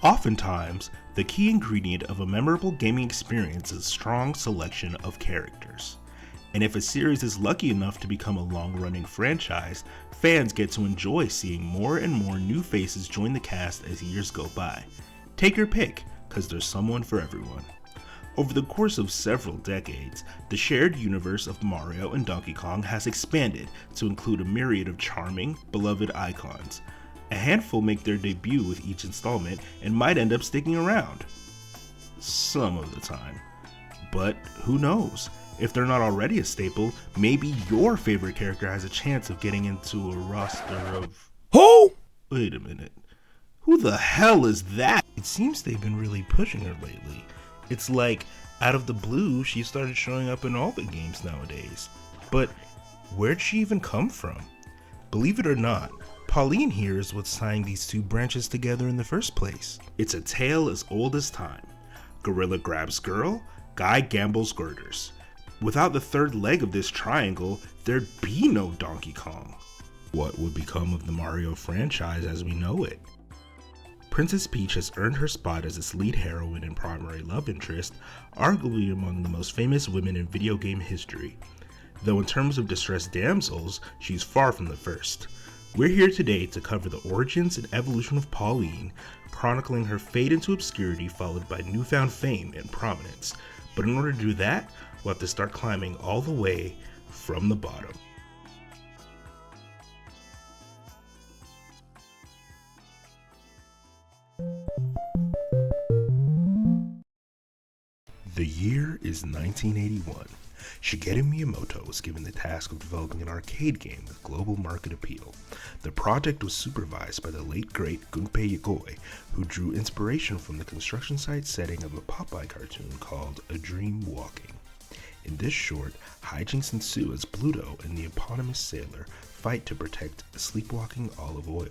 Oftentimes, the key ingredient of a memorable gaming experience is a strong selection of characters. And if a series is lucky enough to become a long-running franchise, fans get to enjoy seeing more and more new faces join the cast as years go by. Take your pick, cause there's someone for everyone. Over the course of several decades, the shared universe of Mario and Donkey Kong has expanded to include a myriad of charming, beloved icons. A handful make their debut with each installment and might end up sticking around. Some of the time. But who knows? If they're not already a staple, maybe your favorite character has a chance of getting into a roster of... Who? Wait a minute. Who the hell is that? It seems they've been really pushing her lately. It's like, out of the blue, she started showing up in all the games nowadays. But where'd she even come from? Believe it or not, Pauline here is what's tying these two branches together in the first place. It's a tale as old as time. Gorilla grabs girl, guy gambles girders. Without the third leg of this triangle, there'd be no Donkey Kong. What would become of the Mario franchise as we know it? Princess Peach has earned her spot as its lead heroine and primary love interest, arguably among the most famous women in video game history. Though in terms of distressed damsels, she's far from the first. We're here today to cover the origins and evolution of Pauline, chronicling her fade into obscurity followed by newfound fame and prominence. But in order to do that, we'll have to start climbing all the way from the bottom. The year is 1981. Shigeru Miyamoto was given the task of developing an arcade game with global market appeal. The project was supervised by the late great Gunpei Yokoi, who drew inspiration from the construction site setting of a Popeye cartoon called A Dream Walking. In this short, hijinks ensue as Bluto and the eponymous sailor fight to protect a sleepwalking olive oil.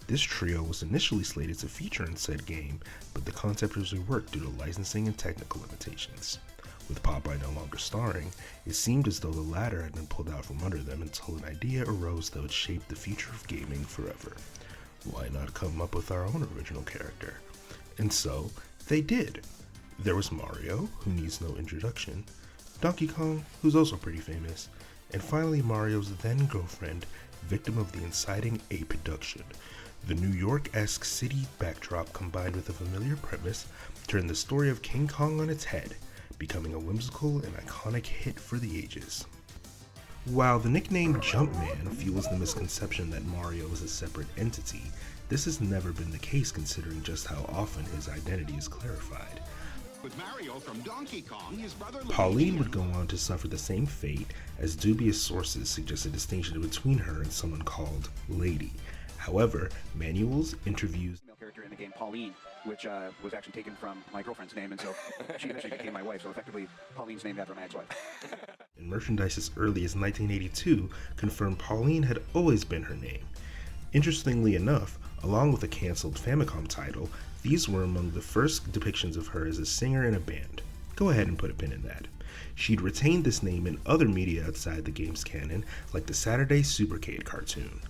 This trio was initially slated to feature in said game, but the concept was reworked due to licensing and technical limitations. With Popeye no longer starring, it seemed as though the latter had been pulled out from under them until an idea arose that would shape the future of gaming forever. Why not come up with our own original character? And so, they did. There was Mario, who needs no introduction, Donkey Kong, who's also pretty famous, and finally Mario's then-girlfriend, victim of the inciting ape abduction. The New York-esque city backdrop combined with a familiar premise turned the story of King Kong on its head, becoming a whimsical and iconic hit for the ages. While the nickname Jumpman fuels the misconception that Mario is a separate entity, this has never been the case considering just how often his identity is clarified. With Mario from Donkey Kong, his brother Pauline would go on to suffer the same fate, as dubious sources suggest a distinction between her and someone called Lady. However, manuals, interviews, character in the game, Pauline, which was actually taken from my girlfriend's name, and so she eventually became my wife, so effectively Pauline's named after my ex-wife. and merchandise as early as 1982 confirmed Pauline had always been her name. Interestingly enough, along with a cancelled Famicom title, these were among the first depictions of her as a singer in a band. Go ahead and put a pin in that. She'd retained this name in other media outside the game's canon, like the Saturday Supercade cartoon.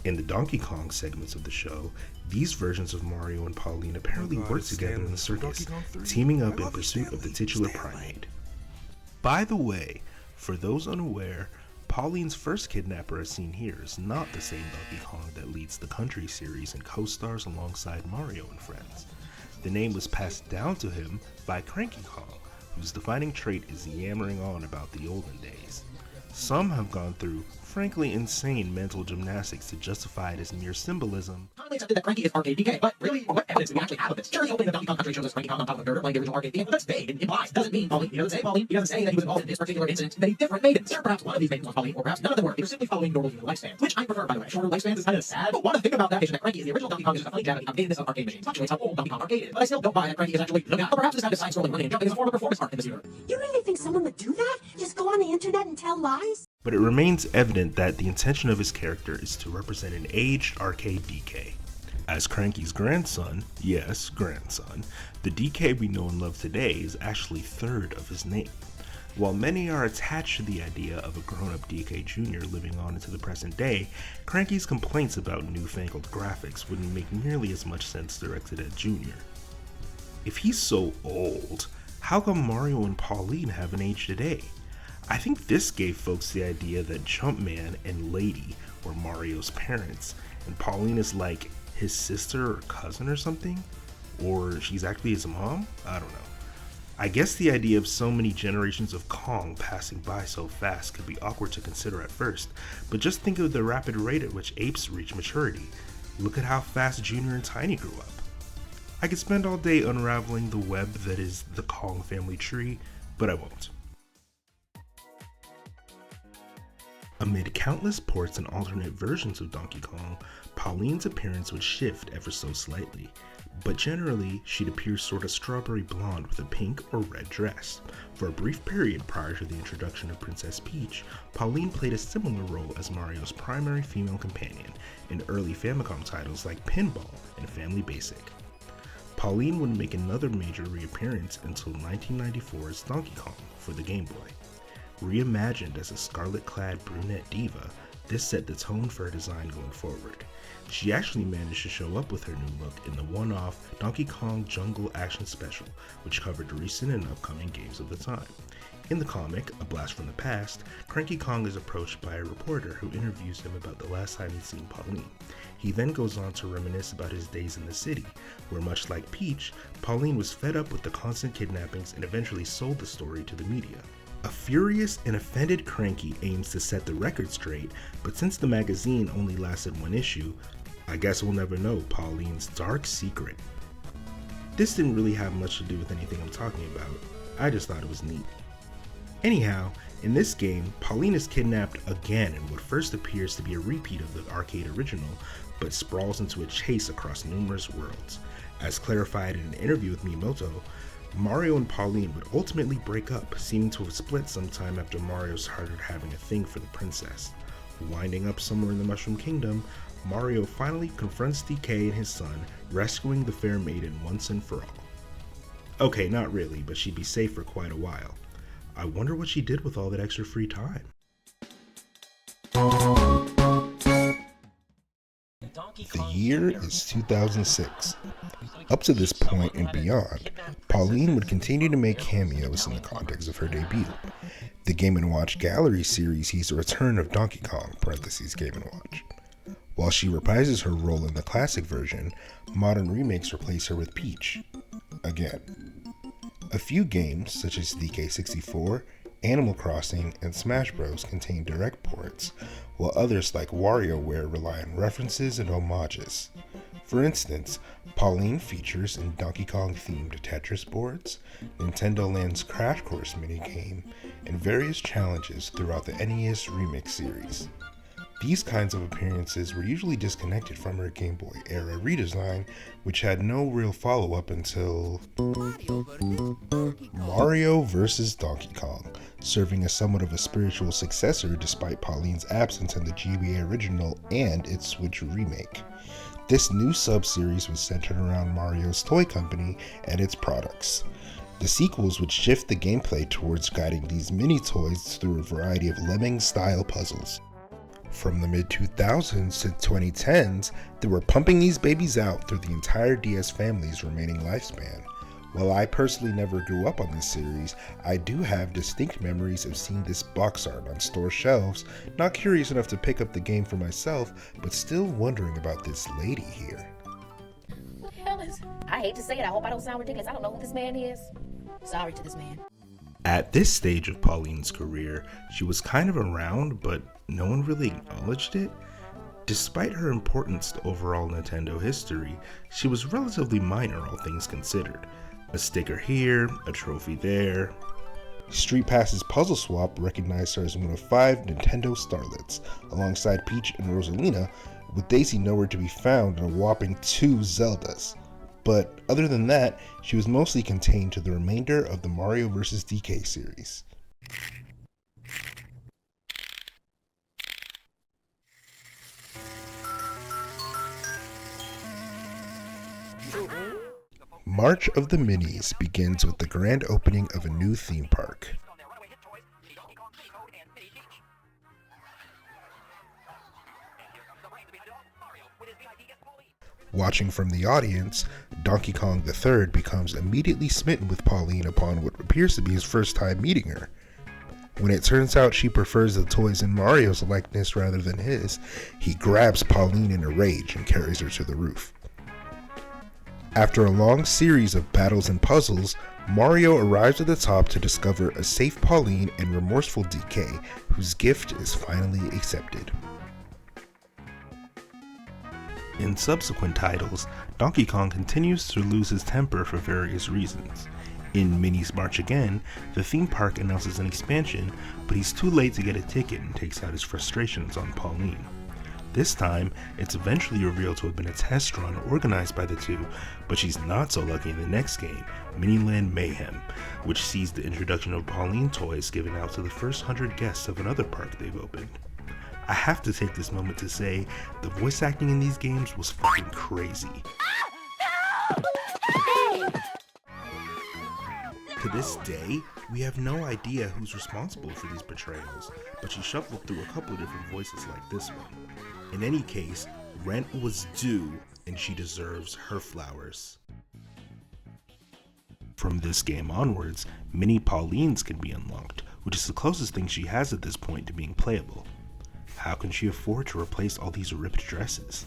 In the Donkey Kong segments of the show, these versions of Mario and Pauline apparently worked together in the circus, teaming up in pursuit of the titular primate. By the way, for those unaware, Pauline's first kidnapper as seen here is not the same Donkey Kong that leads the Country series and co-stars alongside Mario and friends. The name was passed down to him by Cranky Kong, whose defining trait is yammering on about the olden days. Some have gone through frankly insane mental gymnastics to justify it as mere symbolism. Commonly accepted that Cranky is arcade DK, but really, what evidence do we actually have of this? Sure, the opening of Donkey Kong Country shows us Cranky Kong on top of a girder playing the original arcade theme, but that's vague and implies. Doesn't mean Pauline. He doesn't say Pauline. He doesn't say that he was involved in this particular incident many different maidens. Sure, perhaps one of these maidens was Pauline, or perhaps none of them were. They were simply following normal human lifespans, which I prefer, by the way. Shorter lifespans is kind of sad, but one to think about that is that Cranky is the original Donkey Kong is just a funny jab at the outdatedness of arcade machines. Fluctuates how old Donkey Kong arcade is, but I still don't buy that Cranky is actually the guy. But perhaps this kind of side-scrolling running and jumping is a form of performance art in this universe. You really think someone would do that? Just go on the internet and tell lies? But it remains evident that the intention of his character is to represent an aged arcade DK. As Cranky's grandson, yes, grandson, the DK we know and love today is actually third of his name. While many are attached to the idea of a grown-up DK Jr. living on into the present day, Cranky's complaints about newfangled graphics wouldn't make nearly as much sense directed at Jr. If he's so old, how come Mario and Pauline haven't aged a day? I think this gave folks the idea that Jumpman and Lady were Mario's parents, and Pauline is like his sister or cousin or something? Or she's actually his mom? I don't know. I guess the idea of so many generations of Kong passing by so fast could be awkward to consider at first, but just think of the rapid rate at which apes reach maturity. Look at how fast Junior and Tiny grew up. I could spend all day unraveling the web that is the Kong family tree, but I won't. Amid countless ports and alternate versions of Donkey Kong, Pauline's appearance would shift ever so slightly, but generally she'd appear sorta strawberry blonde with a pink or red dress. For a brief period prior to the introduction of Princess Peach, Pauline played a similar role as Mario's primary female companion in early Famicom titles like Pinball and Family Basic. Pauline would make another major reappearance until 1994's Donkey Kong for the Game Boy. Reimagined as a scarlet-clad brunette diva, this set the tone for her design going forward. She actually managed to show up with her new look in the one-off Donkey Kong Jungle Action Special, which covered recent and upcoming games of the time. In the comic, A Blast from the Past, Cranky Kong is approached by a reporter who interviews him about the last time he'd seen Pauline. He then goes on to reminisce about his days in the city, where much like Peach, Pauline was fed up with the constant kidnappings and eventually sold the story to the media. A furious and offended Cranky aims to set the record straight, but since the magazine only lasted one issue, I guess we'll never know Pauline's dark secret. This didn't really have much to do with anything I'm talking about, I just thought it was neat. Anyhow, in this game, Pauline is kidnapped again in what first appears to be a repeat of the arcade original, but sprawls into a chase across numerous worlds. As clarified in an interview with Miyamoto, Mario and Pauline would ultimately break up, seeming to have split sometime after Mario started having a thing for the princess. Winding up somewhere in the Mushroom Kingdom, Mario finally confronts DK and his son, rescuing the fair maiden once and for all. Okay, not really, but she'd be safe for quite a while. I wonder what she did with all that extra free time. The year is 2006. Up to this point and beyond, Pauline would continue to make cameos in the context of her debut. The Game & Watch Gallery series sees the return of Donkey Kong (Game & Watch). While she reprises her role in the classic version, modern remakes replace her with Peach. Again. A few games, such as DK64, Animal Crossing, and Smash Bros. Contain direct ports, while others like WarioWare rely on references and homages. For instance, Pauline features in Donkey Kong-themed Tetris boards, Nintendo Land's Crash Course minigame, and various challenges throughout the NES Remix series. These kinds of appearances were usually disconnected from her Game Boy era redesign, which had no real follow-up until Mario vs. Donkey Kong, serving as somewhat of a spiritual successor despite Pauline's absence in the GBA original and its Switch remake. This new sub-series was centered around Mario's toy company and its products. The sequels would shift the gameplay towards guiding these mini-toys through a variety of Lemming-style puzzles. From the mid-2000s to 2010s, they were pumping these babies out through the entire DS family's remaining lifespan. While I personally never grew up on this series, I do have distinct memories of seeing this box art on store shelves, not curious enough to pick up the game for myself, but still wondering about this lady here. What the hell is... I hate to say it, I hope I don't sound ridiculous. I don't know who this man is. Sorry to this man. At this stage of Pauline's career, she was kind of around, but no one really acknowledged it. Despite her importance to overall Nintendo history, she was relatively minor, all things considered. A sticker here, a trophy there. Street Pass's Puzzle Swap recognized her as one of 5 Nintendo starlets, alongside Peach and Rosalina, with Daisy nowhere to be found and a whopping 2 Zeldas. But other than that, she was mostly contained to the remainder of the Mario vs. DK series. March of the Minis begins with the grand opening of a new theme park. Watching from the audience, Donkey Kong III becomes immediately smitten with Pauline upon what appears to be his first time meeting her. When it turns out she prefers the toys in Mario's likeness rather than his, he grabs Pauline in a rage and carries her to the roof. After a long series of battles and puzzles, Mario arrives at the top to discover a safe Pauline and remorseful DK, whose gift is finally accepted. In subsequent titles, Donkey Kong continues to lose his temper for various reasons. In Minnie's March Again, the theme park announces an expansion, but he's too late to get a ticket and takes out his frustrations on Pauline. This time, it's eventually revealed to have been a test run organized by the two, but she's not so lucky in the next game, Miniland Mayhem, which sees the introduction of Pauline toys given out to the first 100 guests of another park they've opened. I have to take this moment to say, the voice acting in these games was fucking crazy. To this day, we have no idea who's responsible for these portrayals, but she shuffled through a couple of different voices like this one. In any case, rent was due, and she deserves her flowers. From this game onwards, mini Paulines can be unlocked, which is the closest thing she has at this point to being playable. How can she afford to replace all these ripped dresses?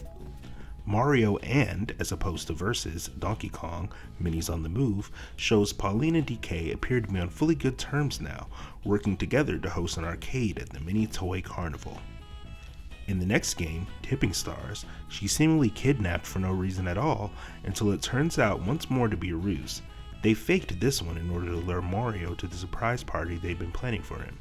Mario and, as opposed to Versus, Donkey Kong, Minnie's on the Move, shows Pauline and DK appear to be on fully good terms now, working together to host an arcade at the Mini Toy Carnival. In the next game, Tipping Stars, she's seemingly kidnapped for no reason at all, until it turns out once more to be a ruse. They faked this one in order to lure Mario to the surprise party they'd been planning for him.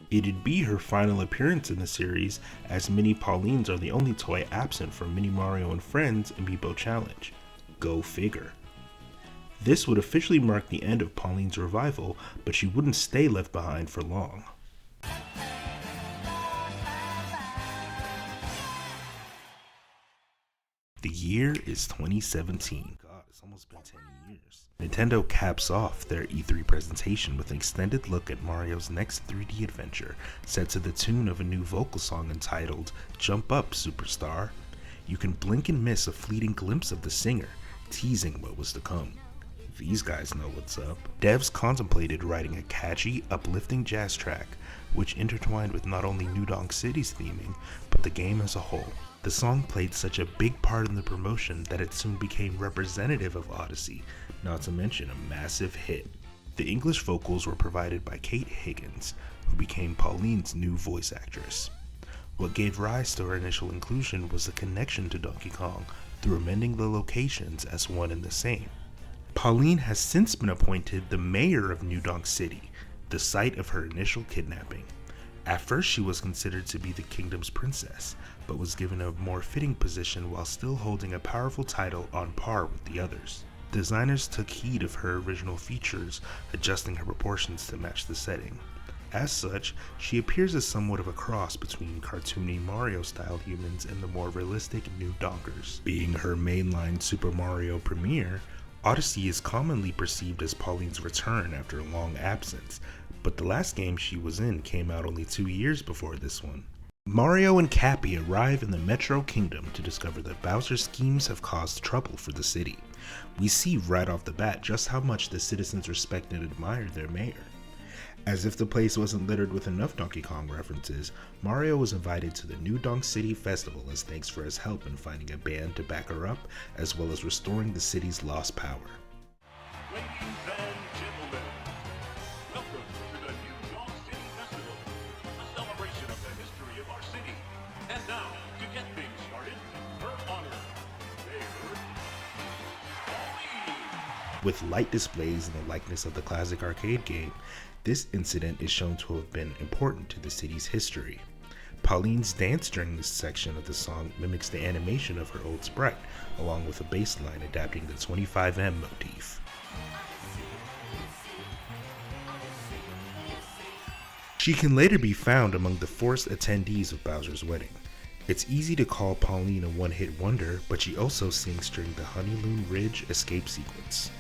It'd be her final appearance in the series, as Mini Paulines are the only toy absent from Mini Mario and Friends Amiibo Challenge. Go figure. This would officially mark the end of Pauline's revival, but she wouldn't stay left behind for long. The year is 2017. God, it's almost been 10 years. Nintendo caps off their E3 presentation with an extended look at Mario's next 3D adventure, set to the tune of a new vocal song entitled Jump Up, Superstar. You can blink and miss a fleeting glimpse of the singer, teasing what was to come. These guys know what's up. Devs contemplated writing a catchy, uplifting jazz track, which intertwined with not only New Donk City's theming, but the game as a whole. The song played such a big part in the promotion that it soon became representative of Odyssey, not to mention a massive hit. The English vocals were provided by Kate Higgins, who became Pauline's new voice actress. What gave rise to her initial inclusion was the connection to Donkey Kong through amending the locations as one and the same. Pauline has since been appointed the mayor of New Donk City, the site of her initial kidnapping. At first she was considered to be the kingdom's princess, but was given a more fitting position while still holding a powerful title on par with the others. Designers took heed of her original features, adjusting her proportions to match the setting. As such, she appears as somewhat of a cross between cartoony Mario-style humans and the more realistic New Donkers. Being her mainline Super Mario premiere, Odyssey is commonly perceived as Pauline's return after a long absence, but the last game she was in came out only 2 years before this one. Mario and Cappy arrive in the Metro Kingdom to discover that Bowser's schemes have caused trouble for the city. We see right off the bat just how much the citizens respect and admire their mayor. As if the place wasn't littered with enough Donkey Kong references, Mario was invited to the New Donk City Festival as thanks for his help in finding a band to back her up, as well as restoring the city's lost power. Ladies and gentlemen, welcome to the New Donk City Festival, a celebration of the history of our city. And now, to get things started, her honor, Mayor Pauline. With light displays in the likeness of the classic arcade game, this incident is shown to have been important to the city's history. Pauline's dance during this section of the song mimics the animation of her old sprite, along with a bass line adapting the 25M motif. She can later be found among the forced attendees of Bowser's wedding. It's easy to call Pauline a one-hit wonder, but she also sings during the Honeyloon Ridge escape sequence.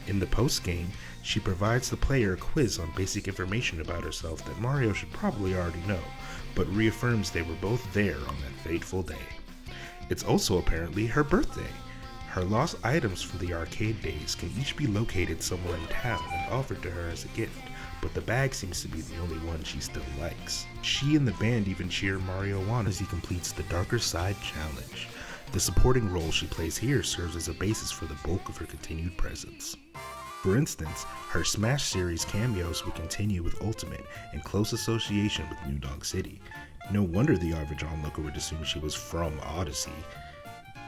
In the post-game, she provides the player a quiz on basic information about herself that Mario should probably already know, but reaffirms they were both there on that fateful day. It's also apparently her birthday. Her lost items from the arcade days can each be located somewhere in town and offered to her as a gift, but the bag seems to be the only one she still likes. She and the band even cheer Mario on as he completes the Darker Side challenge. The supporting role she plays here serves as a basis for the bulk of her continued presence. For instance, her Smash series cameos would continue with Ultimate in close association with New Donk City. No wonder the average onlooker would assume she was from Odyssey.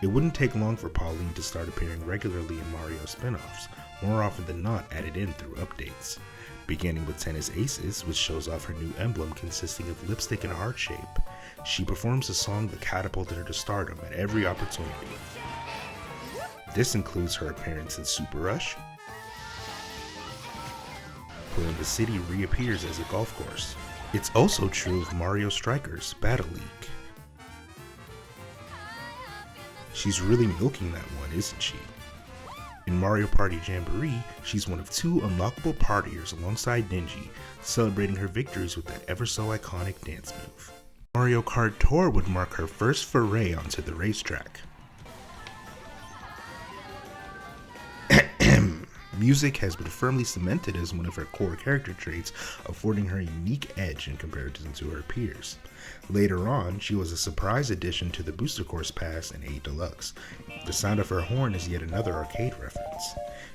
It wouldn't take long for Pauline to start appearing regularly in Mario spin-offs, more often than not added in through updates. Beginning with Tennis Aces, which shows off her new emblem consisting of lipstick and heart shape, she performs a song that catapulted her to stardom at every opportunity. This includes her appearance in Super Rush, where the city reappears as a golf course. It's also true of Mario Strikers Battle League. She's really milking that one, isn't she? In Mario Party Jamboree, she's one of 2 unlockable partiers alongside Ninji, celebrating her victories with that ever so iconic dance move. Mario Kart Tour would mark her first foray onto the racetrack. Music has been firmly cemented as one of her core character traits, affording her a unique edge in comparison to her peers. Later on, she was a surprise addition to the Booster Course Pass in 8 Deluxe. The sound of her horn is yet another arcade reference.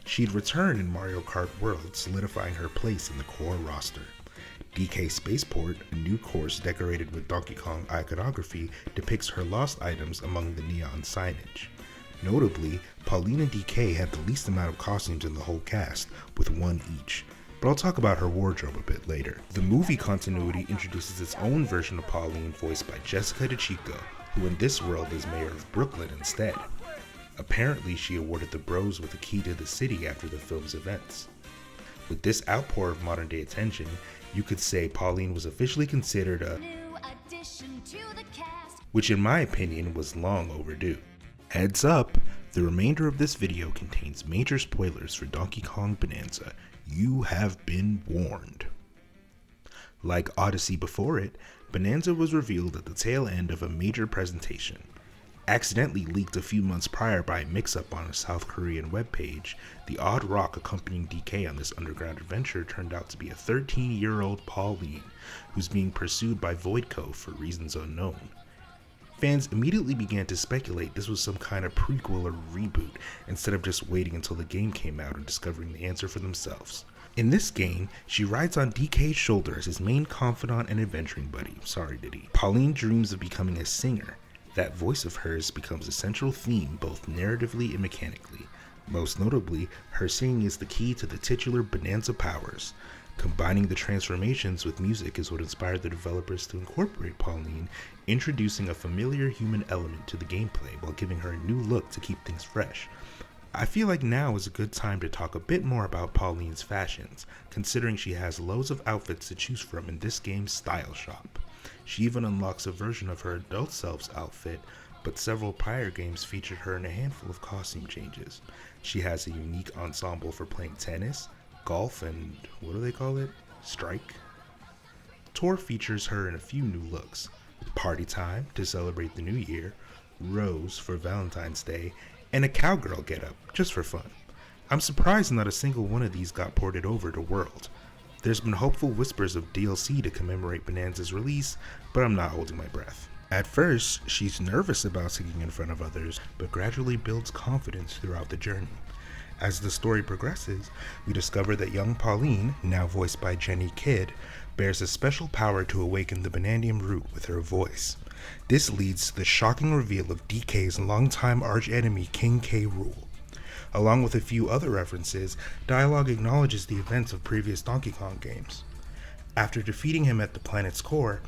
She'd return in Mario Kart World, solidifying her place in the core roster. DK Spaceport, a new course decorated with Donkey Kong iconography, depicts her lost items among the neon signage. Notably, Pauline and DK had the least amount of costumes in the whole cast, with 1 each, but I'll talk about her wardrobe a bit later. The movie continuity introduces its own version of Pauline voiced by Jessica DeChico, who in this world is mayor of Brooklyn instead. Apparently, she awarded the bros with a key to the city after the film's events. With this outpour of modern day attention, you could say Pauline was officially considered a new addition to the cast, which in my opinion was long overdue. Heads up, the remainder of this video contains major spoilers for Donkey Kong Bonanza. You have been warned. Like Odyssey before it, Bonanza was revealed at the tail end of a major presentation. Accidentally leaked a few months prior by a mix-up on a South Korean webpage, the odd rock accompanying DK on this underground adventure turned out to be a 13-year-old Pauline, who's being pursued by Voidco for reasons unknown. Fans immediately began to speculate this was some kind of prequel or reboot, instead of just waiting until the game came out and discovering the answer for themselves. In this game, she rides on DK's shoulder as his main confidant and adventuring buddy. Sorry, Diddy. Pauline dreams of becoming a singer. That voice of hers becomes a central theme both narratively and mechanically. Most notably, her singing is the key to the titular Bonanza powers. Combining the transformations with music is what inspired the developers to incorporate Pauline, introducing a familiar human element to the gameplay while giving her a new look to keep things fresh. I feel like now is a good time to talk a bit more about Pauline's fashions, considering she has loads of outfits to choose from in this game's style shop. She even unlocks a version of her adult self's outfit, but several prior games featured her in a handful of costume changes. She has a unique ensemble for playing tennis, golf, and what do they call it? Strike? Tour features her in a few new looks. Party Time to celebrate the new year, Rose for Valentine's Day, and a cowgirl getup, just for fun. I'm surprised not a single one of these got ported over to World. There's been hopeful whispers of DLC to commemorate Bonanza's release, but I'm not holding my breath. At first, she's nervous about singing in front of others, but gradually builds confidence throughout the journey. As the story progresses, we discover that young Pauline, now voiced by Jenny Kidd, bears a special power to awaken the Bonandium root with her voice. This leads to the shocking reveal of DK's longtime archenemy King K. Rool. Along with a few other references, dialogue acknowledges the events of previous Donkey Kong games. After defeating him at the planet's core,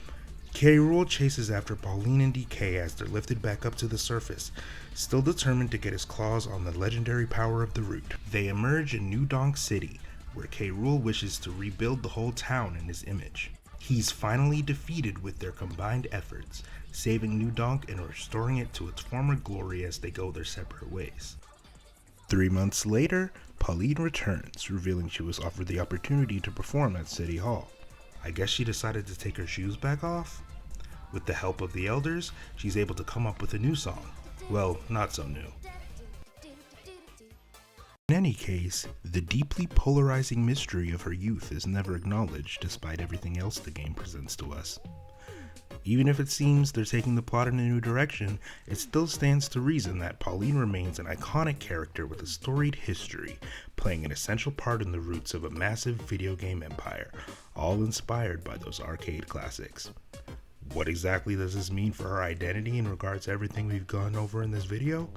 K. Rool chases after Pauline and DK as they're lifted back up to the surface, still determined to get his claws on the legendary power of the root. They emerge in New Donk City, where K. Rool wishes to rebuild the whole town in his image. He's finally defeated with their combined efforts, saving New Donk and restoring it to its former glory as they go their separate ways. 3 months later, Pauline returns, revealing she was offered the opportunity to perform at City Hall. I guess she decided to take her shoes back off? With the help of the elders, she's able to come up with a new song. Well, not so new. In any case, the deeply polarizing mystery of her youth is never acknowledged despite everything else the game presents to us. Even if it seems they're taking the plot in a new direction, it still stands to reason that Pauline remains an iconic character with a storied history, playing an essential part in the roots of a massive video game empire, all inspired by those arcade classics. What exactly does this mean for her identity in regards to everything we've gone over in this video?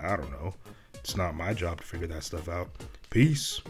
I don't know. It's not my job to figure that stuff out. Peace.